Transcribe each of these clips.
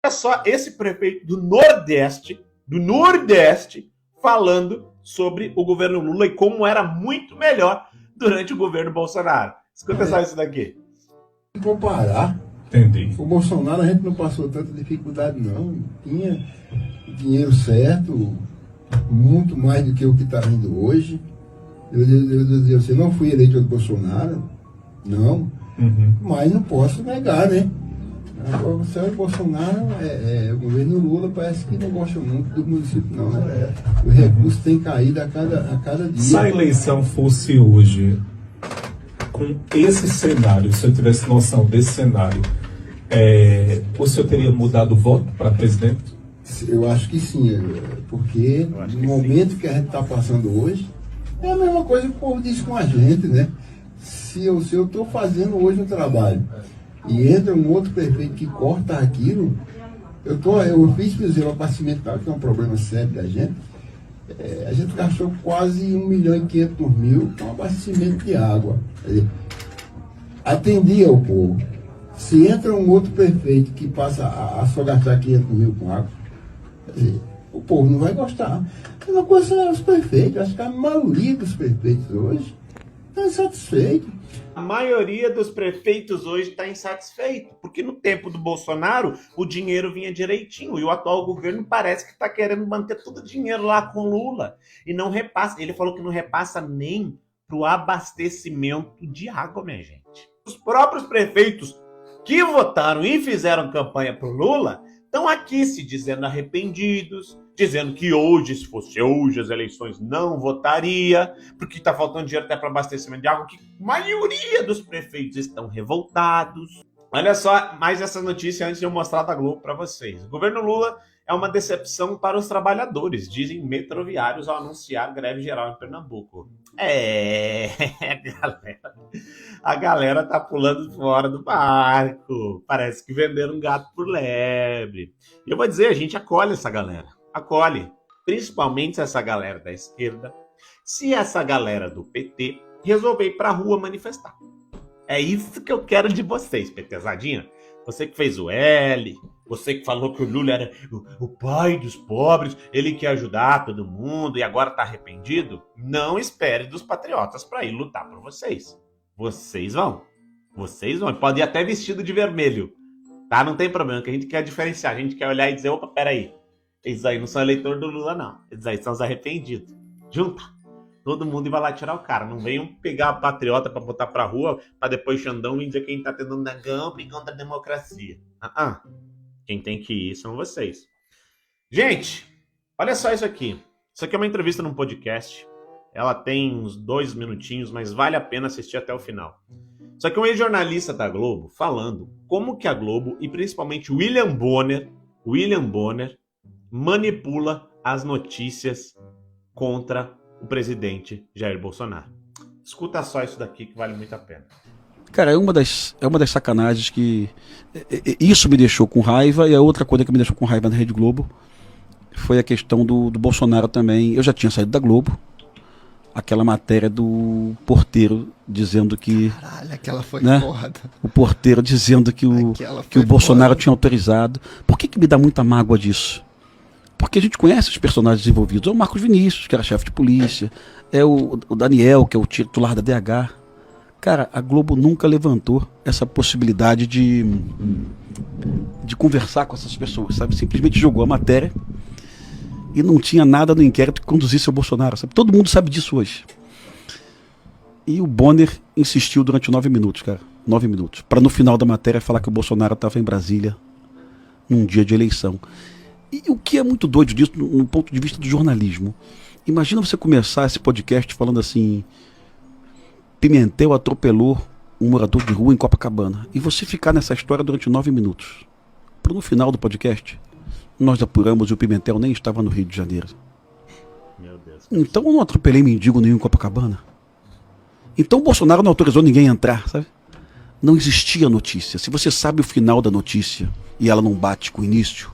Escuta só esse prefeito do Nordeste, falando sobre o governo Lula e como era muito melhor durante o governo Bolsonaro. Escuta só isso daqui. Comparar. Entendi. O Bolsonaro a gente não passou tanta dificuldade, não. Tinha dinheiro certo, muito mais do que o que está vindo hoje. Eu dizia, você não fui eleito do Bolsonaro, não, mas não posso negar, né? O Bolsonaro, o governo Lula parece que não gosta muito do município, não, né? O recurso tem caído a cada dia. Se a eleição fosse hoje, com esse cenário, se eu tivesse noção desse cenário, o senhor teria mudado o voto para presidente? Eu acho que sim, porque no momento que a gente está passando hoje, é a mesma coisa que o povo diz com a gente, né? Se eu estou fazendo hoje um trabalho e entra um outro prefeito que corta aquilo, eu fiz, por exemplo, abastecimento, que é um problema sério da gente. A gente gastou quase 1.500.000 com abastecimento de água. Quer dizer, atendia o povo. Se entra um outro prefeito que passa a só gastar 500.000 com água, quer dizer, o povo não vai gostar. A mesma coisa são os prefeitos. Acho que a maioria dos prefeitos hoje está insatisfeito. A maioria dos prefeitos hoje está insatisfeito, porque no tempo do Bolsonaro o dinheiro vinha direitinho e o atual governo parece que está querendo manter todo o dinheiro lá com Lula e não repassa. Ele falou que não repassa nem para o abastecimento de água, minha gente. Os próprios prefeitos que votaram e fizeram campanha para o Lula estão aqui se dizendo arrependidos, dizendo que hoje, se fosse hoje, as eleições não votaria, porque está faltando dinheiro até para abastecimento de água, que a maioria dos prefeitos estão revoltados. Olha só mais essa notícia antes de eu mostrar da Globo para vocês. O governo Lula é uma decepção para os trabalhadores, dizem metroviários ao anunciar greve geral em Pernambuco. A galera tá pulando fora do barco. Parece que venderam um gato por lebre. E eu vou dizer, a gente acolhe essa galera. Acolhe. Principalmente essa galera da esquerda. Se essa galera do PT resolver ir pra rua manifestar. É isso que eu quero de vocês, PTzadinha. Você que fez o L, você que falou que o Lula era o pai dos pobres, ele quer ajudar todo mundo e agora tá arrependido, não espere dos patriotas para ir lutar por vocês. Vocês vão. Vocês vão. Pode ir até vestido de vermelho. Tá? Não tem problema, que a gente quer diferenciar. A gente quer olhar e dizer, opa, peraí. Esses aí não são eleitor do Lula, não. Esses aí são os arrependidos. Junta. Todo mundo e vai lá tirar o cara. Não venham pegar a patriota pra botar pra rua, pra depois Xandão vir dizer que a gente tá tendo um negão contra a democracia. Quem tem que ir são vocês. Gente, olha só isso aqui. Isso aqui é uma entrevista num podcast. Ela tem uns 2 minutinhos, mas vale a pena assistir até o final. Isso aqui é um ex-jornalista da Globo falando como que a Globo, e principalmente William Bonner, manipula as notícias contra o presidente Jair Bolsonaro. Escuta só isso daqui que vale muito a pena. Cara, é uma das sacanagens que... Isso me deixou com raiva, e a outra coisa que me deixou com raiva na Rede Globo foi a questão do Bolsonaro também. Eu já tinha saído da Globo. Aquela matéria do porteiro dizendo que... Caralho, aquela foi foda. O porteiro dizendo que o Bolsonaro tinha autorizado. Por que me dá muita mágoa disso? Porque a gente conhece os personagens envolvidos. É o Marcos Vinícius, que era chefe de polícia. É o Daniel, que é o titular da DH. Cara, a Globo nunca levantou essa possibilidade de conversar com essas pessoas, sabe? Simplesmente jogou a matéria e não tinha nada no inquérito que conduzisse ao Bolsonaro, sabe? Todo mundo sabe disso hoje. E o Bonner insistiu durante 9 minutos, cara. 9 minutos. Para no final da matéria falar que o Bolsonaro estava em Brasília num dia de eleição. E o que é muito doido disso, no ponto de vista do jornalismo? Imagina você começar esse podcast falando assim: Pimentel atropelou um morador de rua em Copacabana. E você ficar nessa história durante 9 minutos. Para no final do podcast, nós apuramos e o Pimentel nem estava no Rio de Janeiro. Meu Deus. Então eu não atropelei mendigo nenhum em Copacabana. Então o Bolsonaro não autorizou ninguém a entrar, sabe? Não existia notícia. Se você sabe o final da notícia e ela não bate com o início,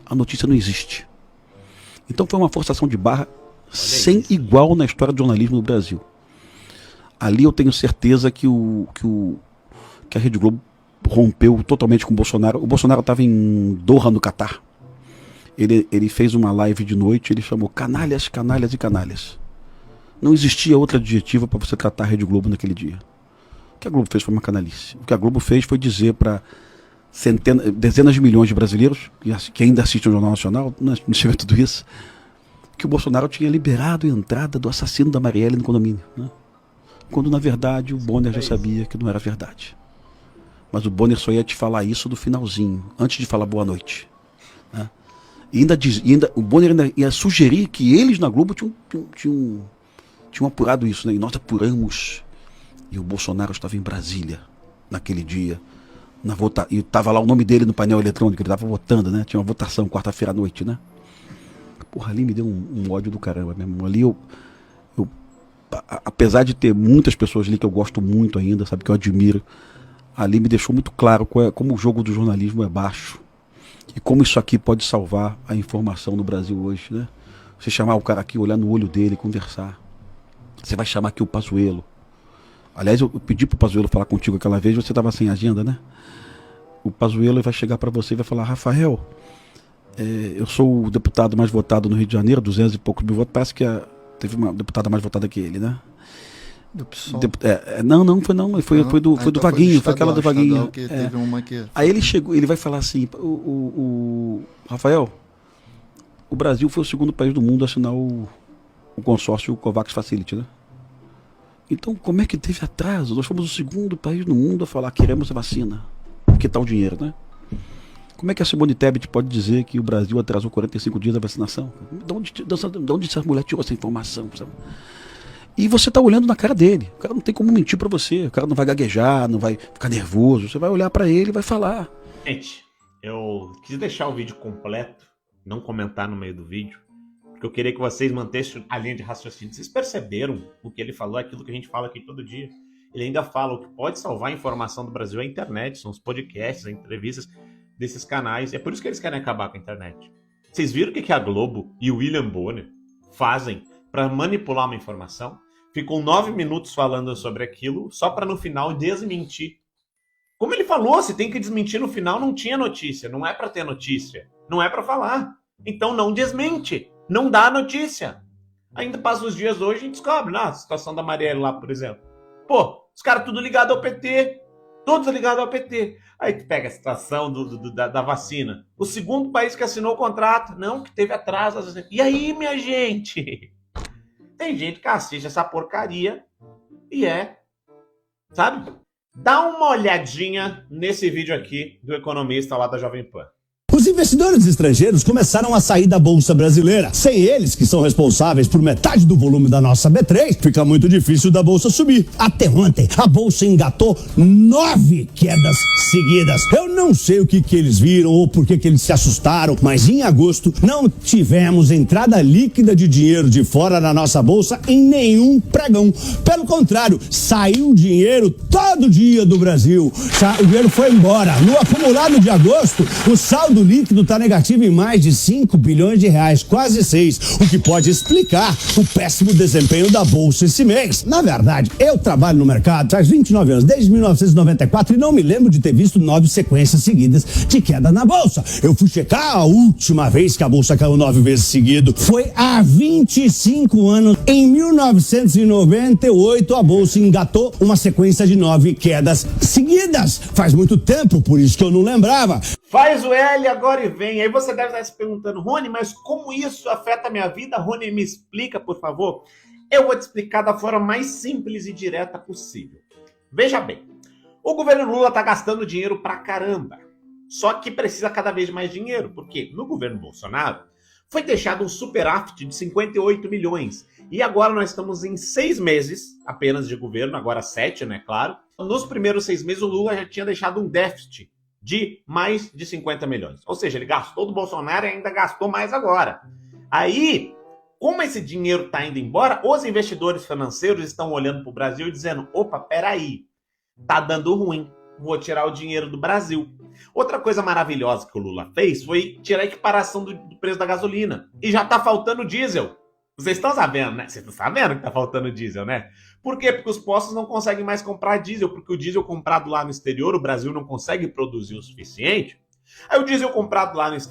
a notícia não existe. Então foi uma forçação de barra sem igual na história do jornalismo no Brasil. Ali eu tenho certeza que a Rede Globo rompeu totalmente com o Bolsonaro. O Bolsonaro estava em Doha, no Catar. Ele fez uma live de noite, ele chamou canalhas, canalhas e canalhas. Não existia outro adjetivo para você tratar a Rede Globo naquele dia. O que a Globo fez foi uma canalice. O que a Globo fez foi dizer para dezenas de milhões de brasileiros que ainda assistem ao Jornal Nacional, não chega tudo isso, que o Bolsonaro tinha liberado a entrada do assassino da Marielle no condomínio, né? Quando na verdade o Bonner já sabia que não era verdade. Mas o Bonner só ia te falar isso no finalzinho, antes de falar boa noite, né? E o Bonner ainda ia sugerir que eles na Globo tinham apurado isso, né? E nós apuramos. E o Bolsonaro estava em Brasília naquele dia. E estava lá o nome dele no painel eletrônico, ele estava votando, né? Tinha uma votação quarta-feira à noite, né? Porra, ali me deu um ódio do caramba mesmo. Ali apesar de ter muitas pessoas ali que eu gosto muito ainda, sabe, que eu admiro, ali me deixou muito claro como o jogo do jornalismo é baixo. E como isso aqui pode salvar a informação no Brasil hoje, né? Você chamar o cara aqui, olhar no olho dele, conversar. Você vai chamar aqui o Pazuello. Aliás, eu pedi pro Pazuello falar contigo aquela vez, você estava sem agenda, né? O Pazuello vai chegar para você e vai falar: Rafael, eu sou o deputado mais votado no Rio de Janeiro, 200 e poucos mil votos. Parece que teve uma deputada mais votada que ele, né? Do PSOL. Foi do Vaguinho, foi aquela do Vaguinho. Que teve uma que... Aí ele chegou, ele vai falar assim: Rafael, o Brasil foi o segundo país do mundo a assinar o consórcio COVAX Facility, né? Então, como é que teve atraso? Nós fomos o segundo país do mundo a falar: queremos a vacina. Que tal o dinheiro, né? Como é que a Simone Tebet pode dizer que o Brasil atrasou 45 dias da vacinação? De onde essa mulher tirou essa informação, sabe? E você está olhando na cara dele. O cara não tem como mentir para você. O cara não vai gaguejar, não vai ficar nervoso. Você vai olhar para ele e vai falar. Gente, eu quis deixar o vídeo completo, não comentar no meio do vídeo, porque eu queria que vocês mantessem a linha de raciocínio. Vocês perceberam o que ele falou, aquilo que a gente fala aqui todo dia? Ele ainda fala: o que pode salvar a informação do Brasil é a internet, são os podcasts, as entrevistas desses canais. É por isso que eles querem acabar com a internet. Vocês viram o que a Globo e o William Bonner fazem para manipular uma informação? Ficam 9 minutos falando sobre aquilo, só para no final desmentir. Como ele falou, se tem que desmentir no final, não tinha notícia. Não é para ter notícia, não é para falar. Então não desmente, não dá notícia. Ainda passa os dias hoje e descobre, a situação da Marielle lá, por exemplo. Pô, os caras tudo ligado ao PT. Todos ligados ao PT. Aí tu pega a situação da vacina. O segundo país que assinou o contrato. Não, que teve atraso. E aí, minha gente? Tem gente que assiste essa porcaria e sabe? Dá uma olhadinha nesse vídeo aqui do economista lá da Jovem Pan. Os investidores estrangeiros começaram a sair da Bolsa Brasileira. Sem eles, que são responsáveis por metade do volume da nossa B3, fica muito difícil da Bolsa subir. Até ontem, a Bolsa engatou 9 quedas seguidas. Eu não sei o que eles viram ou por que eles se assustaram, mas em agosto não tivemos entrada líquida de dinheiro de fora da nossa Bolsa em nenhum pregão. Pelo contrário, saiu dinheiro todo dia do Brasil. O dinheiro foi embora. No acumulado de agosto, o saldo líquido está negativo em mais de 5 bilhões de reais, quase 6, o que pode explicar o péssimo desempenho da Bolsa esse mês. Na verdade, eu trabalho no mercado faz 29 anos, desde 1994, e não me lembro de ter visto 9 sequências seguidas de queda na Bolsa. Eu fui checar a última vez que a Bolsa caiu 9 vezes seguido. Foi há 25 anos. Em 1998, a Bolsa engatou uma sequência de 9 quedas seguidas. Faz muito tempo, por isso que eu não lembrava. Faz o L agora e vem. Aí você deve estar se perguntando: Rony, mas como isso afeta a minha vida? Rony, me explica, por favor. Eu vou te explicar da forma mais simples e direta possível. Veja bem, o governo Lula está gastando dinheiro pra caramba. Só que precisa cada vez mais dinheiro, porque no governo Bolsonaro foi deixado um superávit de 58 milhões. E agora nós estamos em 6 meses apenas de governo, agora 7, né, claro. Nos primeiros 6 meses o Lula já tinha deixado um déficit de mais de 50 milhões. Ou seja, ele gastou do Bolsonaro e ainda gastou mais agora. Aí, como esse dinheiro está indo embora, os investidores financeiros estão olhando para o Brasil e dizendo: opa, peraí, tá dando ruim, vou tirar o dinheiro do Brasil. Outra coisa maravilhosa que o Lula fez foi tirar a equiparação do preço da gasolina. E já tá faltando diesel. Vocês estão sabendo, né? Vocês estão sabendo que tá faltando diesel, né? Por quê? Porque os postos não conseguem mais comprar diesel, porque o diesel comprado lá no exterior, o Brasil não consegue produzir o suficiente. Aí o diesel comprado lá no exterior